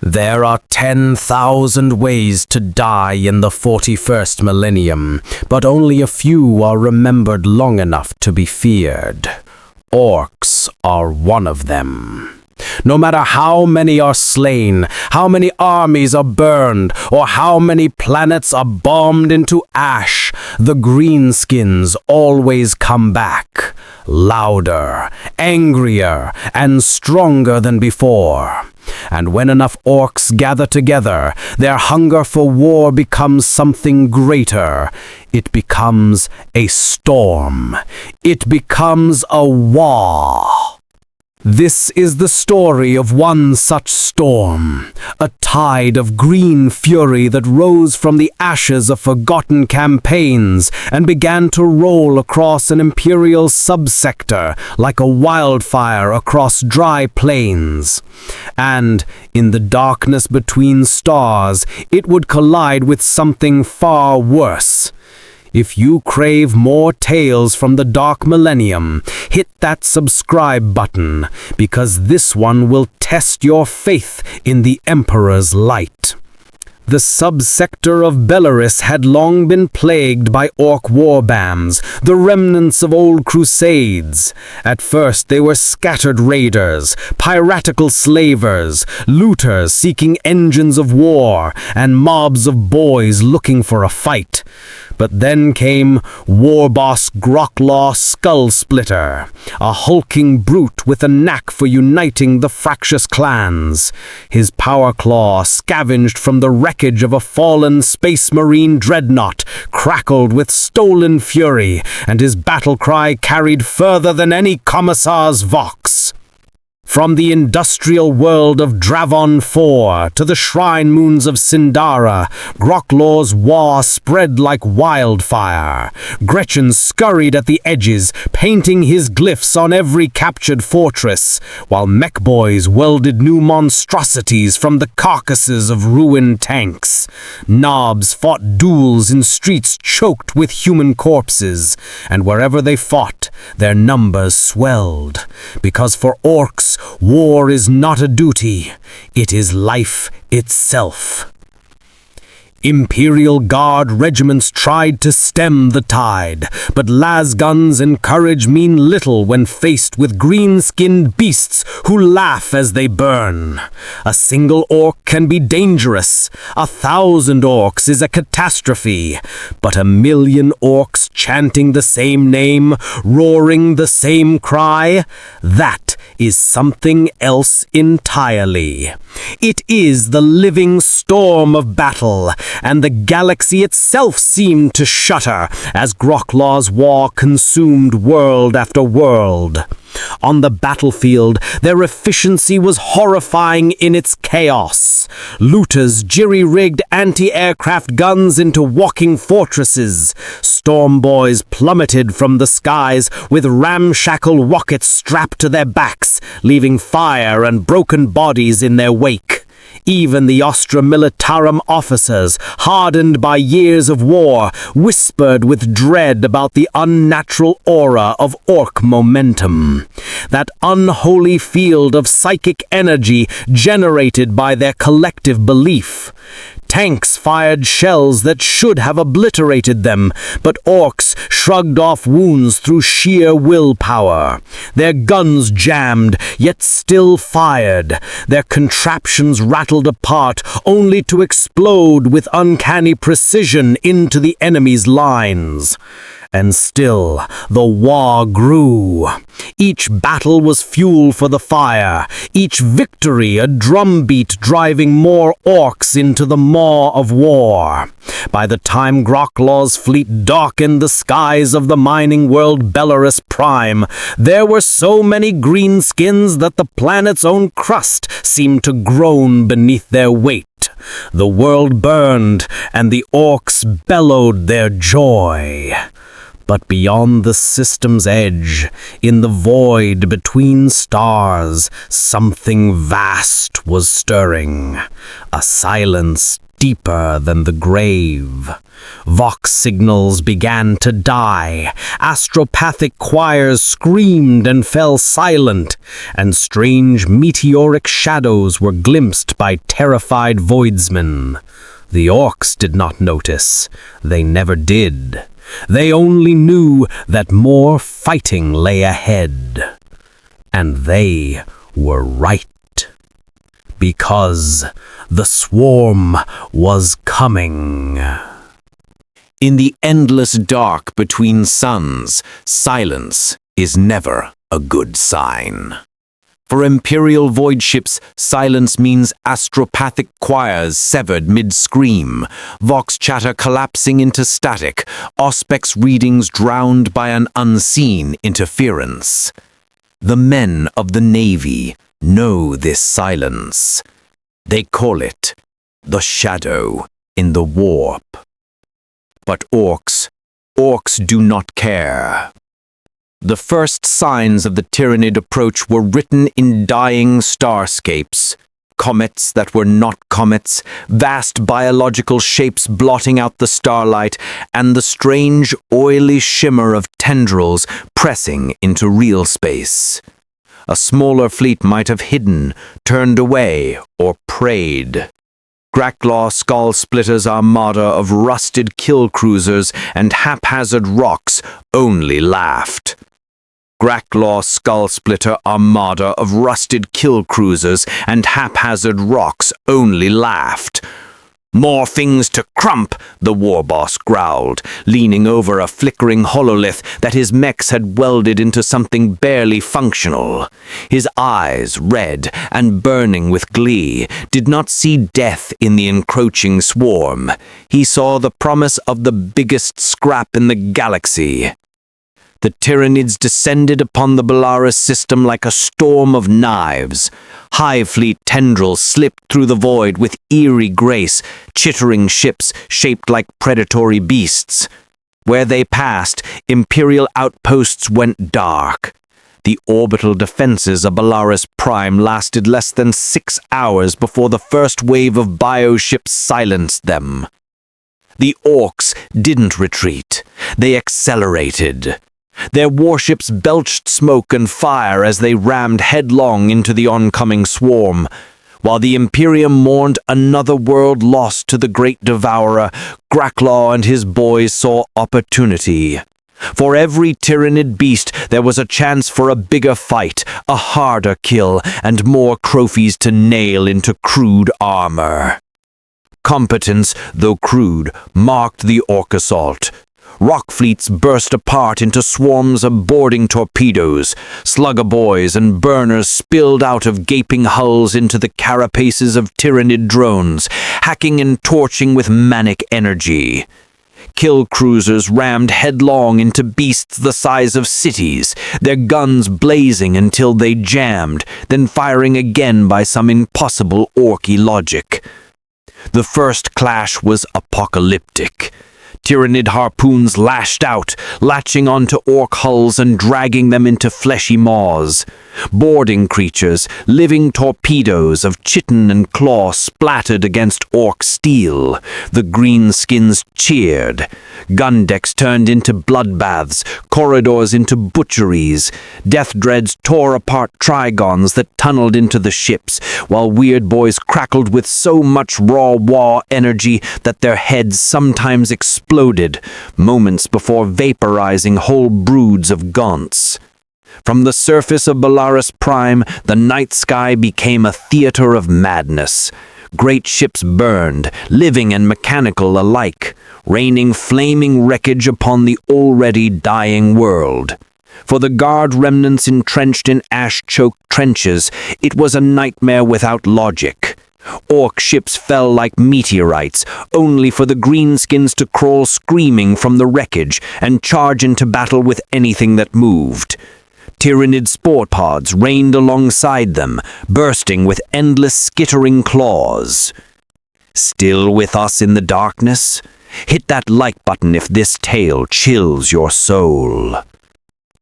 There are 10,000 ways to die in the 41st millennium, but only a few are remembered long enough to be feared. Orks are one of them. No matter how many are slain, how many armies are burned, or how many planets are bombed into ash, the greenskins always come back, louder, angrier, and stronger than before. And when enough orcs gather together, their hunger for war becomes something greater. It becomes a storm. It becomes a WAAAGH. This is the story of one such storm, a tide of green fury that rose from the ashes of forgotten campaigns and began to roll across an Imperial subsector like a wildfire across dry plains. And, in the darkness between stars, it would collide with something far worse. If you crave more tales from the Dark Millennium, hit that subscribe button, because this one will test your faith in the Emperor's light. The subsector of Belaris had long been plagued by Ork warbands, the remnants of old crusades. At first they were scattered raiders, piratical slavers, looters seeking engines of war, and mobs of boys looking for a fight. But then came war boss WH40k Skull Splitter, a hulking brute with a knack for uniting the fractious clans. His power claw, scavenged from the wreckage of a fallen space marine dreadnought, crackled with stolen fury, and his battle cry carried further than any commissar's vox. From the industrial world of Dravon IV to the shrine moons of Sindara, WH40k's WAAAGH spread like wildfire. Gretchen scurried at the edges, painting his glyphs on every captured fortress, while mech boys welded new monstrosities from the carcasses of ruined tanks. Knobs fought duels in streets choked with human corpses, and wherever they fought, their numbers swelled, because for orcs, war is not a duty, it is life itself. Imperial Guard regiments tried to stem the tide, but lasguns and courage mean little when faced with green-skinned beasts who laugh as they burn. A single orc can be dangerous, 1,000 orcs is a catastrophe, but 1,000,000 orcs chanting the same name, roaring the same cry, that is something else entirely. It is the living storm of battle, and the galaxy itself seemed to shudder as WH40k's WAAAGH consumed world after world. On the battlefield, their efficiency was horrifying in its chaos. Looters jerry-rigged anti-aircraft guns into walking fortresses. Storm boys plummeted from the skies with ramshackle rockets strapped to their backs, leaving fire and broken bodies in their wake. Even the Ostra Militarum officers, hardened by years of war, whispered with dread about the unnatural aura of orc momentum. That unholy field of psychic energy generated by their collective belief. Tanks fired shells that should have obliterated them, but orcs shrugged off wounds through sheer willpower. Their guns jammed, yet still fired. Their contraptions rattled apart, only to explode with uncanny precision into the enemy's lines. And still, the WAAAGH grew. Each battle was fuel for the fire, each victory a drumbeat driving more orcs into the maw of war. By the time WH40k's fleet darkened the skies of the mining world Belaris Prime, there were so many greenskins that the planet's own crust seemed to groan beneath their weight. The world burned, and the orcs bellowed their joy. But beyond the system's edge, in the void between stars, something vast was stirring. A silence deeper than the grave. Vox signals began to die, astropathic choirs screamed and fell silent, and strange meteoric shadows were glimpsed by terrified voidsmen. The Orks did not notice. They never did. They only knew that more fighting lay ahead. And they were right. Because the swarm was coming. In the endless dark between suns, silence is never a good sign. For Imperial void ships, silence means astropathic choirs severed mid-scream, vox chatter collapsing into static, auspex readings drowned by an unseen interference. The men of the Navy know this silence. They call it the shadow in the warp. But Orks do not care. The first signs of the Tyranid approach were written in dying starscapes, comets that were not comets, vast biological shapes blotting out the starlight, and the strange oily shimmer of tendrils pressing into real space. A smaller fleet might have hidden, turned away, or preyed. Gracklaw Skull-Splitter's armada of rusted kill cruisers and haphazard rocks only laughed. Gracklaw Skull-Splitter armada of rusted kill cruisers and haphazard rocks only laughed. More things to crump, the war boss growled, leaning over a flickering hololith that his mechs had welded into something barely functional. His eyes, red and burning with glee, did not see death in the encroaching swarm. He saw the promise of the biggest scrap in the galaxy. The Tyranids descended upon the Belaris system like a storm of knives. Hive Fleet tendrils slipped through the void with eerie grace, chittering ships shaped like predatory beasts. Where they passed, Imperial outposts went dark. The orbital defenses of Belaris Prime lasted less than 6 hours before the first wave of bioships silenced them. The Orks didn't retreat. They accelerated. Their warships belched smoke and fire as they rammed headlong into the oncoming swarm. While the Imperium mourned another world lost to the Great Devourer, Gracklaw and his boys saw opportunity. For every Tyranid beast, there was a chance for a bigger fight, a harder kill, and more trophies to nail into crude armor. Competence, though crude, marked the Ork assault. Rock fleets burst apart into swarms of boarding torpedoes. Slugger boys and burners spilled out of gaping hulls into the carapaces of Tyranid drones, hacking and torching with manic energy. Kill cruisers rammed headlong into beasts the size of cities, their guns blazing until they jammed, then firing again by some impossible Orky logic. The first clash was apocalyptic. Tyranid harpoons lashed out, latching onto Ork hulls and dragging them into fleshy maws. Boarding creatures, living torpedoes of chitin and claw splattered against Ork steel. The greenskins cheered. Gun decks turned into bloodbaths, corridors into butcheries. Death dreads tore apart trigons that tunneled into the ships, while weird boys crackled with so much raw WAAAGH energy that their heads sometimes exploded, moments before vaporizing whole broods of gaunts. From the surface of Belaris Prime, the night sky became a theater of madness. Great ships burned, living and mechanical alike, raining flaming wreckage upon the already dying world. For the guard remnants entrenched in ash-choked trenches, it was a nightmare without logic. Ork ships fell like meteorites, only for the greenskins to crawl screaming from the wreckage and charge into battle with anything that moved. Tyranid spore pods rained alongside them, bursting with endless skittering claws. Still with us in the darkness? Hit that like button if this tale chills your soul.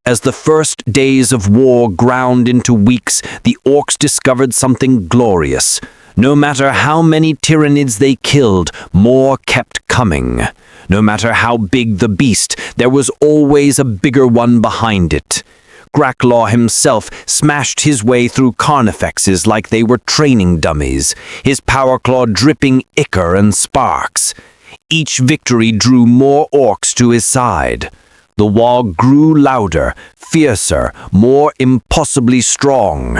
As the first days of war ground into weeks, the Orks discovered something glorious. No matter how many Tyranids they killed, more kept coming. No matter how big the beast, there was always a bigger one behind it. Gracklaw himself smashed his way through carnifexes like they were training dummies, his power claw dripping ichor and sparks. Each victory drew more orcs to his side. The WAAAGH grew louder, fiercer, more impossibly strong.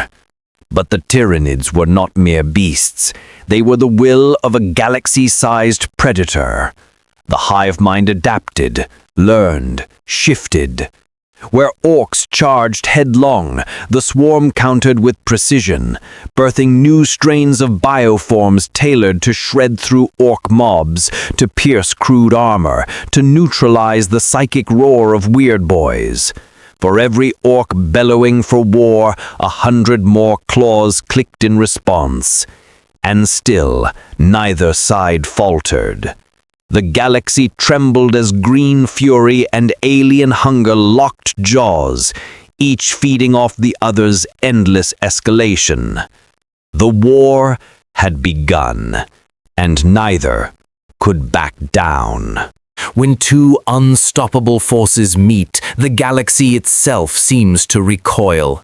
But the Tyranids were not mere beasts. They were the will of a galaxy-sized predator. The hive mind adapted, learned, shifted. Where orcs charged headlong, the swarm countered with precision, birthing new strains of bioforms tailored to shred through orc mobs, to pierce crude armor, to neutralize the psychic roar of weird boys. For every orc bellowing for war, 100 more claws clicked in response. And still, neither side faltered. The galaxy trembled as green fury and alien hunger locked jaws, each feeding off the other's endless escalation. The war had begun, and neither could back down. When two unstoppable forces meet, the galaxy itself seems to recoil.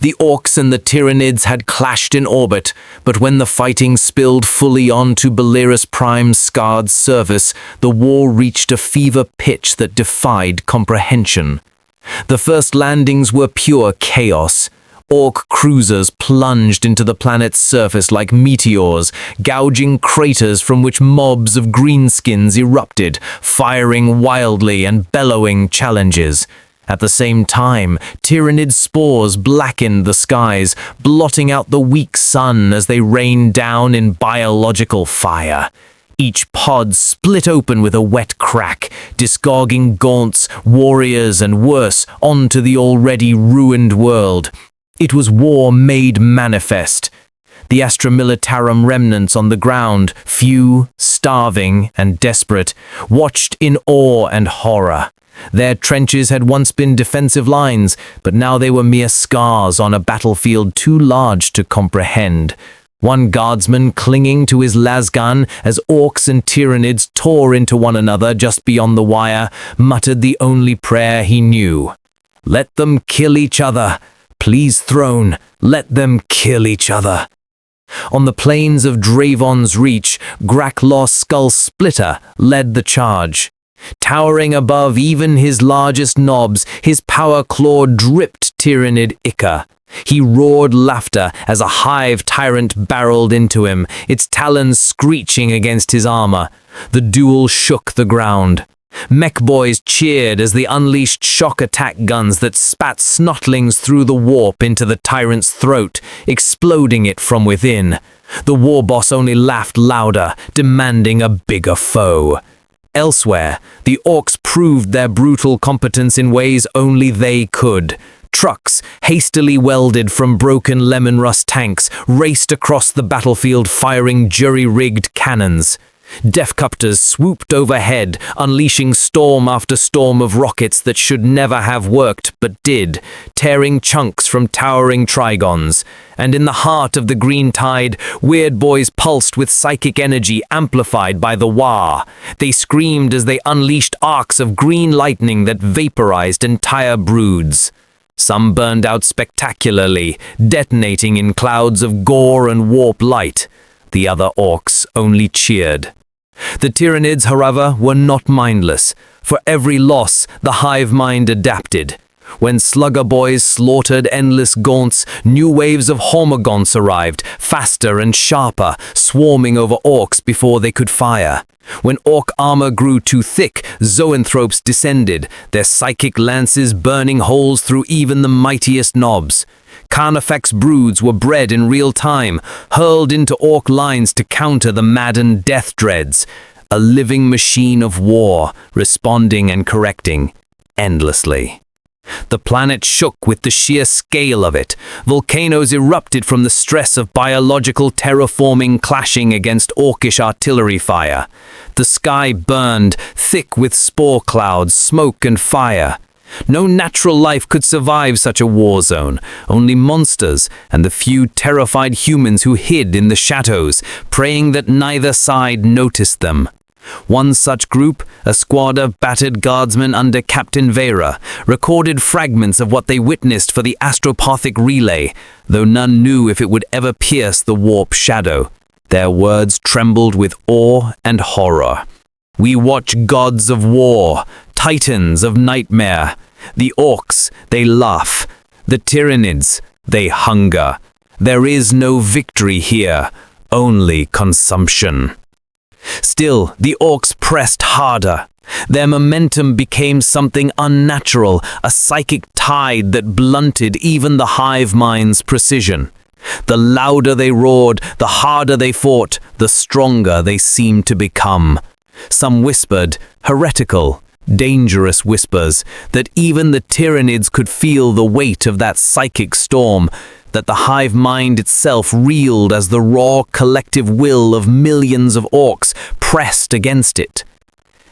The Orks and the Tyranids had clashed in orbit, but when the fighting spilled fully onto Belaris Prime's scarred surface, the war reached a fever pitch that defied comprehension. The first landings were pure chaos. Ork cruisers plunged into the planet's surface like meteors, gouging craters from which mobs of greenskins erupted, firing wildly and bellowing challenges. At the same time, Tyranid spores blackened the skies, blotting out the weak sun as they rained down in biological fire. Each pod split open with a wet crack, disgorging gaunts, warriors, and worse, onto the already ruined world. It was war made manifest. The Astra Militarum remnants on the ground, few, starving, and desperate, watched in awe and horror. Their trenches had once been defensive lines, but now they were mere scars on a battlefield too large to comprehend. One guardsman clinging to his lasgun as Orks and Tyranids tore into one another just beyond the wire, muttered the only prayer he knew. "Let them kill each other. Please, Throne, let them kill each other." On the plains of Dravon's Reach, Gracklaw's Skull Splitter led the charge. Towering above even his largest knobs, his power claw dripped Tyranid ichor. He roared laughter as a hive tyrant barreled into him, its talons screeching against his armor. The duel shook the ground. Mech boys cheered as they unleashed shock attack guns that spat snotlings through the warp into the tyrant's throat, exploding it from within. The war boss only laughed louder, demanding a bigger foe. Elsewhere, the Orks proved their brutal competence in ways only they could. Trucks, hastily welded from broken lemon rust tanks, raced across the battlefield firing jury-rigged cannons. Deathcopters swooped overhead, unleashing storm after storm of rockets that should never have worked but did, tearing chunks from towering trigons. And in the heart of the green tide, weird boys pulsed with psychic energy amplified by the WAAAGH. They screamed as they unleashed arcs of green lightning that vaporized entire broods. Some burned out spectacularly, detonating in clouds of gore and warp light. The other Orks only cheered. The Tyranids, however, were not mindless. For every loss, the hive mind adapted. When slugger boys slaughtered endless gaunts, new waves of hormagaunts arrived, faster and sharper, swarming over Orks before they could fire. When Ork armor grew too thick, zoanthropes descended, their psychic lances burning holes through even the mightiest knobs. Carnifex broods were bred in real time, hurled into Ork lines to counter the maddened death dreads. A living machine of war, responding and correcting, endlessly. The planet shook with the sheer scale of it. Volcanoes erupted from the stress of biological terraforming clashing against Orkish artillery fire. The sky burned, thick with spore clouds, smoke and fire. No natural life could survive such a war zone, only monsters and the few terrified humans who hid in the shadows, praying that neither side noticed them. One such group, a squad of battered guardsmen under Captain Vera, recorded fragments of what they witnessed for the astropathic relay, though none knew if it would ever pierce the warp shadow. Their words trembled with awe and horror. We watch gods of war, titans of nightmare. The Orks, they laugh. The Tyranids, they hunger. There is no victory here, only consumption. Still, the Orks pressed harder. Their momentum became something unnatural, a psychic tide that blunted even the hive mind's precision. The louder they roared, the harder they fought, the stronger they seemed to become. Some whispered, heretical, dangerous whispers, that even the Tyranids could feel the weight of that psychic storm, that the hive mind itself reeled as the raw collective will of millions of Orks pressed against it.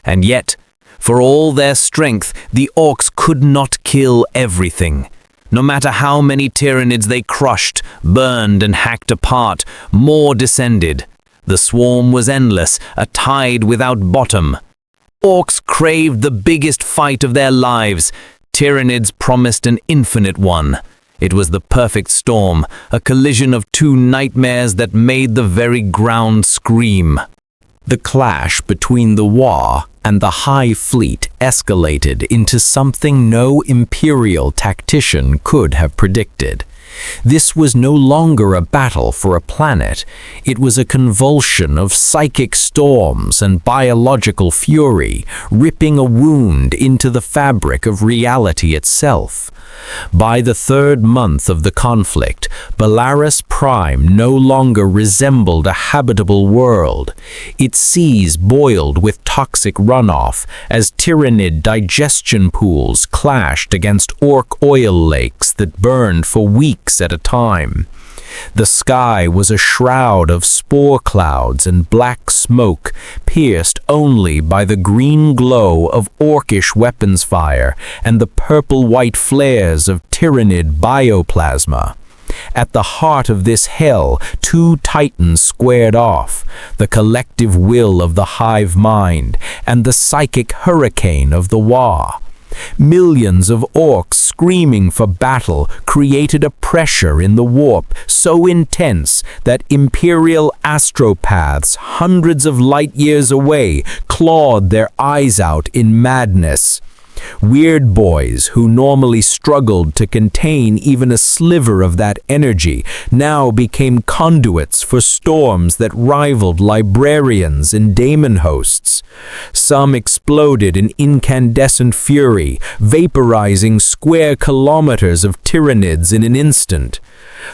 And yet, for all their strength, the Orks could not kill everything. No matter how many Tyranids they crushed, burned and hacked apart, more descended. The swarm was endless, a tide without bottom. Orks craved the biggest fight of their lives. Tyranids promised an infinite one. It was the perfect storm, a collision of two nightmares that made the very ground scream. The clash between the WAAAGH and the Hive Fleet escalated into something no Imperial tactician could have predicted. This was no longer a battle for a planet. It was a convulsion of psychic storms and biological fury, ripping a wound into the fabric of reality itself. By the third month of the conflict, Belaris Prime no longer resembled a habitable world. Its seas boiled with toxic runoff as Tyranid digestion pools clashed against Ork oil lakes that burned for weeks at a time. The sky was a shroud of spore clouds and black smoke, pierced only by the green glow of Orkish weapons fire and the purple-white flares of Tyranid bioplasma. At the heart of this hell, two titans squared off, the collective will of the hive mind and the psychic hurricane of the WAAAGH. Millions of Orks screaming for battle created a pressure in the warp so intense that Imperial astropaths hundreds of light years away clawed their eyes out in madness. Weird boys who normally struggled to contain even a sliver of that energy now became conduits for storms that rivaled librarians and daemon hosts. Some exploded in incandescent fury, vaporizing square kilometers of Tyranids in an instant.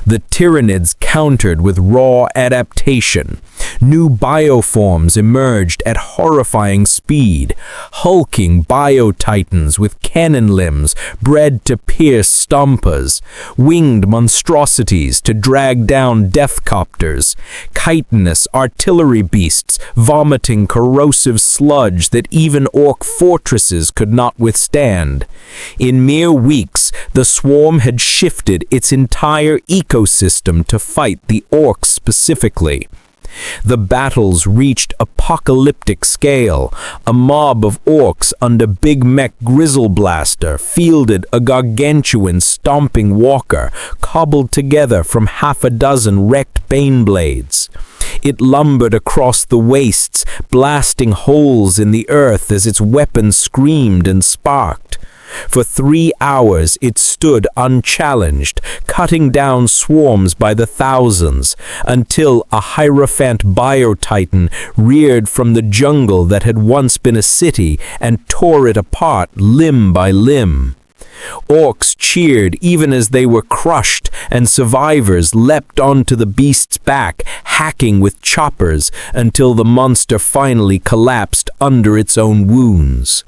The Tyranids countered with raw adaptation. New bioforms emerged at horrifying speed, hulking biotitans with cannon limbs bred to pierce stompers, winged monstrosities to drag down deathcopters, chitinous artillery beasts vomiting corrosive sludge that even Ork fortresses could not withstand. In mere weeks, the swarm had shifted its entire ecosystem to fight the Orks specifically. The battles reached apocalyptic scale. A mob of Orks under Big Mech Grizzleblaster fielded a gargantuan stomping walker cobbled together from half a dozen wrecked baneblades. It lumbered across the wastes, blasting holes in the earth as its weapons screamed and sparked. For 3 hours it stood unchallenged, cutting down swarms by the thousands, until a Hierophant Biotitan reared from the jungle that had once been a city and tore it apart limb by limb. Orks cheered even as they were crushed, and survivors leapt onto the beast's back, hacking with choppers until the monster finally collapsed under its own wounds.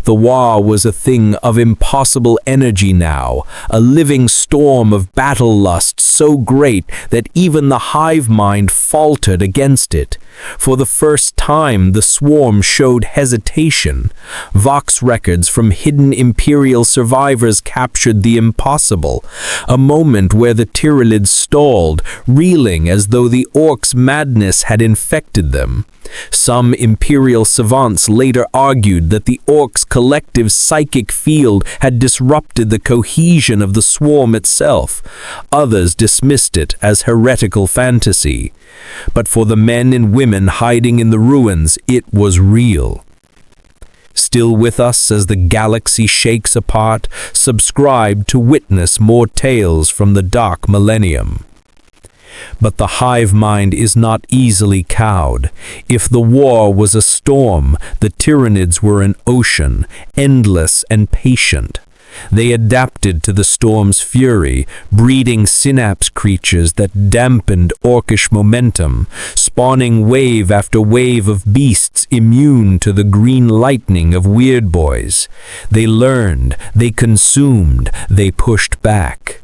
The WAAAGH was a thing of impossible energy now, a living storm of battle lust so great that even the hive mind faltered against it. For the first time, the swarm showed hesitation. Vox records from hidden Imperial survivors captured the impossible, a moment where the Tyranids stalled, reeling as though the Orks' madness had infected them. Some Imperial savants later argued that the Orks' collective psychic field had disrupted the cohesion of the swarm itself. Others dismissed it as heretical fantasy. But for the men and women hiding in the ruins, it was real. Still with us as the galaxy shakes apart, subscribe to witness more tales from the dark millennium. But the hive mind is not easily cowed. If the war was a storm, the Tyranids were an ocean, endless and patient. They adapted to the storm's fury, breeding synapse creatures that dampened orcish momentum, spawning wave after wave of beasts immune to the green lightning of weird boys. They learned, they consumed, they pushed back.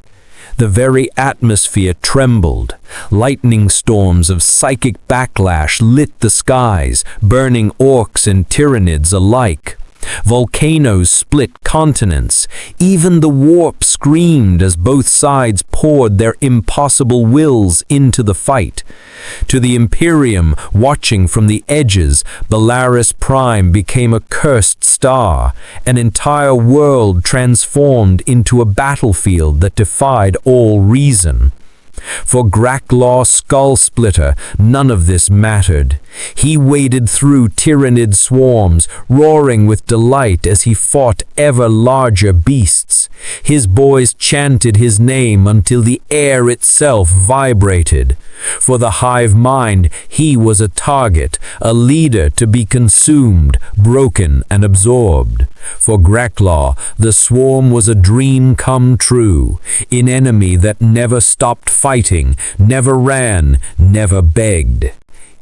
The very atmosphere trembled. Lightning storms of psychic backlash lit the skies, burning Orks and Tyranids alike. Volcanoes split continents. Even the warp screamed as both sides poured their impossible wills into the fight. To the Imperium, watching from the edges, Belaris Prime became a cursed star, an entire world transformed into a battlefield that defied all reason. For Gracklaw Skullsplitter, none of this mattered. He waded through Tyranid swarms, roaring with delight as he fought ever larger beasts. His boys chanted his name until the air itself vibrated. For the hive mind, he was a target, a leader to be consumed, broken and absorbed. For Gracklaw, the swarm was a dream come true, an enemy that never stopped fighting, never ran, never begged.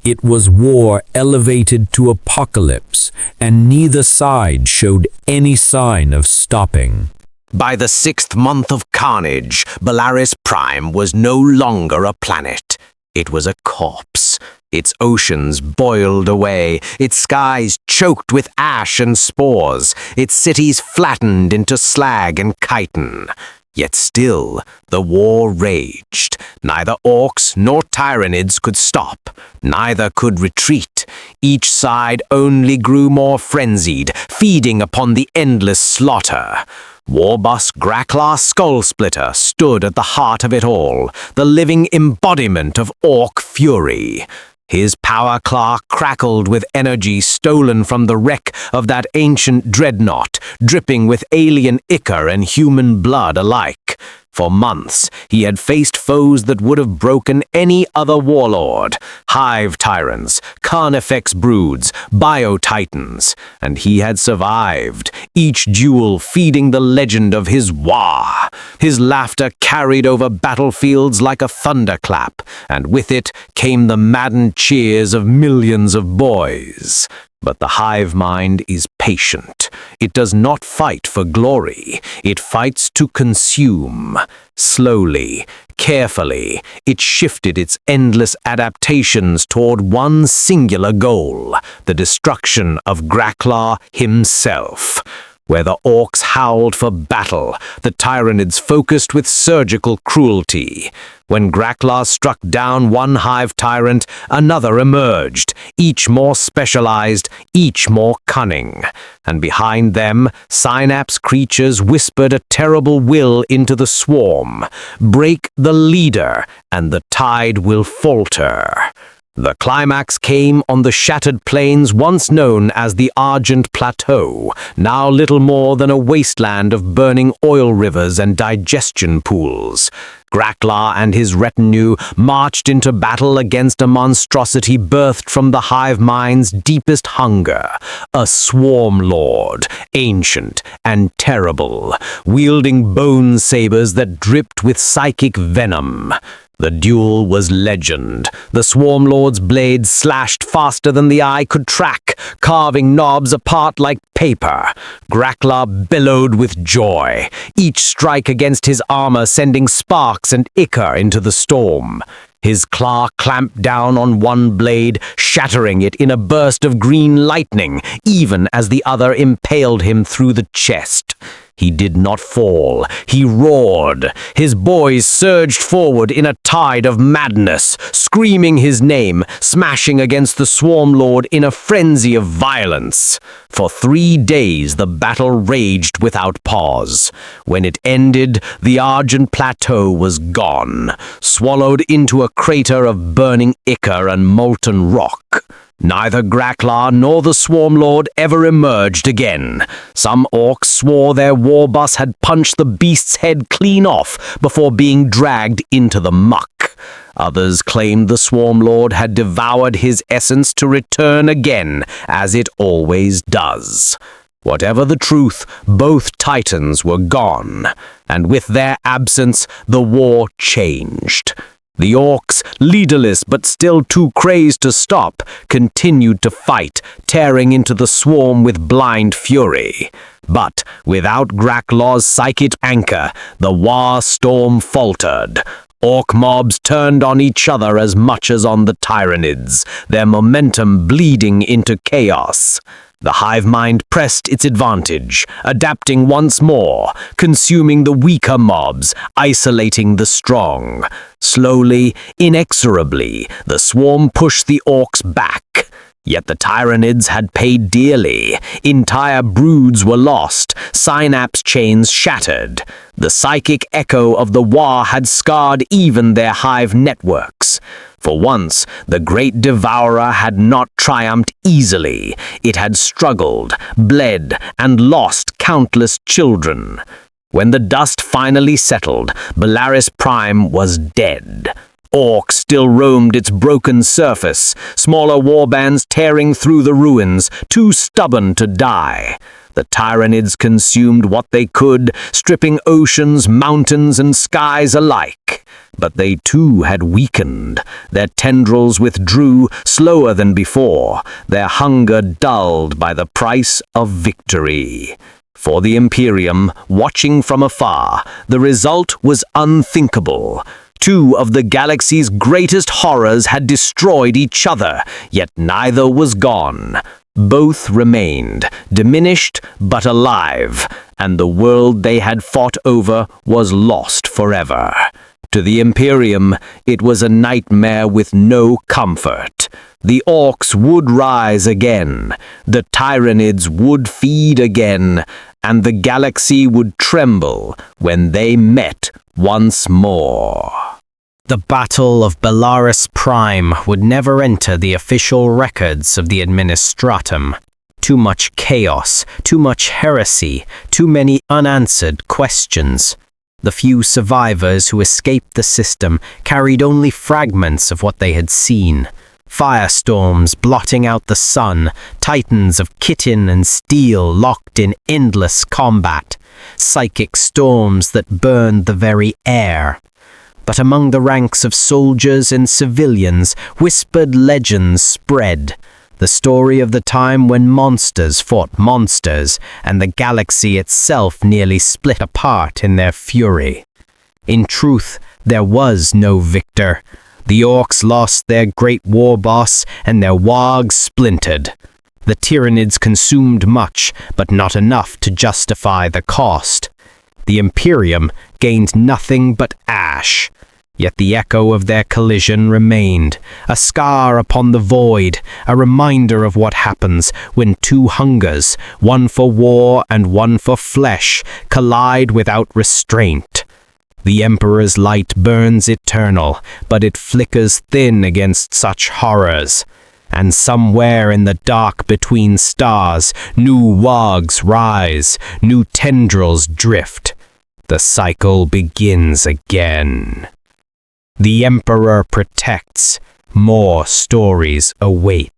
It was war elevated to apocalypse, and neither side showed any sign of stopping. By the 6th month of carnage, Belaris Prime was no longer a planet. It was a corpse. Its oceans boiled away, its skies choked with ash and spores, its cities flattened into slag and chitin. Yet still, the war raged. Neither Orks nor Tyranids could stop. Neither could retreat. Each side only grew more frenzied, feeding upon the endless slaughter. Warboss Gracklaw Skullsplitter stood at the heart of it all, the living embodiment of Ork fury. His power claw crackled with energy stolen from the wreck of that ancient dreadnought, dripping with alien ichor and human blood alike. For months, he had faced foes that would have broken any other warlord, hive tyrants, carnifex broods, bio-titans, and he had survived, each duel feeding the legend of his WAAAGH. His laughter carried over battlefields like a thunderclap, and with it came the maddened cheers of millions of boys. But the hive mind is patient. It does not fight for glory. It fights to consume. Slowly, carefully, it shifted its endless adaptations toward one singular goal, the destruction of Gracklaw himself. Where the Orks howled for battle, the Tyranids focused with surgical cruelty. When Gracklaw struck down one hive tyrant, another emerged, each more specialized, each more cunning. And behind them, synapse creatures whispered a terrible will into the swarm. Break the leader, and the tide will falter. The climax came on the shattered plains once known as the Argent Plateau, now little more than a wasteland of burning oil rivers and digestion pools. Gracklaw and his retinue marched into battle against a monstrosity birthed from the hive mind's deepest hunger, a swarm lord, ancient and terrible, wielding bone sabers that dripped with psychic venom. The duel was legend. The Swarm Lord's blades slashed faster than the eye could track, carving knobs apart like paper. Graklar bellowed with joy, each strike against his armor sending sparks and ichor into the storm. His claw clamped down on one blade, shattering it in a burst of green lightning, even as the other impaled him through the chest. He did not fall. He roared. His boys surged forward in a tide of madness, screaming his name, smashing against the Swarm Lord in a frenzy of violence. For 3 days the battle raged without pause. When it ended, the Argent Plateau was gone, swallowed into a crater of burning ichor and molten rock. Neither Graklar nor the Swarm Lord ever emerged again. Some orcs swore their war bus had punched the beast's head clean off before being dragged into the muck. Others claimed the Swarm Lord had devoured his essence to return again, as it always does. Whatever the truth, both titans were gone, and with their absence, the war changed. The orcs, leaderless but still too crazed to stop, continued to fight, tearing into the swarm with blind fury. But without Graklar's psychic anchor, the WAAAGH storm faltered. Orc mobs turned on each other as much as on the Tyranids, their momentum bleeding into chaos. The hive mind pressed its advantage, adapting once more, consuming the weaker mobs, isolating the strong. Slowly, inexorably, the swarm pushed the orcs back. Yet the Tyranids had paid dearly. Entire broods were lost, synapse chains shattered. The psychic echo of the WAAAGH had scarred even their hive networks. For once, the Great Devourer had not triumphed easily. It had struggled, bled, and lost countless children. When the dust finally settled, Belaris Prime was dead. Orks still roamed its broken surface, smaller warbands tearing through the ruins, too stubborn to die. The Tyranids consumed what they could, stripping oceans, mountains, and skies alike. But they too had weakened. Their tendrils withdrew slower than before, their hunger dulled by the price of victory. For the Imperium, watching from afar, the result was unthinkable. 2 of the galaxy's greatest horrors had destroyed each other, yet neither was gone. Both remained, diminished but alive, and the world they had fought over was lost forever. To the Imperium, it was a nightmare with no comfort. The Orks would rise again, the Tyranids would feed again, and the galaxy would tremble when they met once more. The Battle of Belaris Prime would never enter the official records of the Administratum. Too much chaos, too much heresy, too many unanswered questions. The few survivors who escaped the system carried only fragments of what they had seen. Firestorms blotting out the sun, titans of chitin and steel locked in endless combat, psychic storms that burned the very air. But among the ranks of soldiers and civilians, whispered legends spread. The story of the time when monsters fought monsters, and the galaxy itself nearly split apart in their fury. In truth, there was no victor. The Orks lost their great war boss, and their WAAAGH splintered. The Tyranids consumed much, but not enough to justify the cost. The Imperium gained nothing but ash. Yet the echo of their collision remained, a scar upon the void, a reminder of what happens when 2 hungers, one for war and one for flesh, collide without restraint. The Emperor's light burns eternal, but it flickers thin against such horrors. And somewhere in the dark between stars, new WAAAGHs rise, new tendrils drift. The cycle begins again. The Emperor protects. More stories await.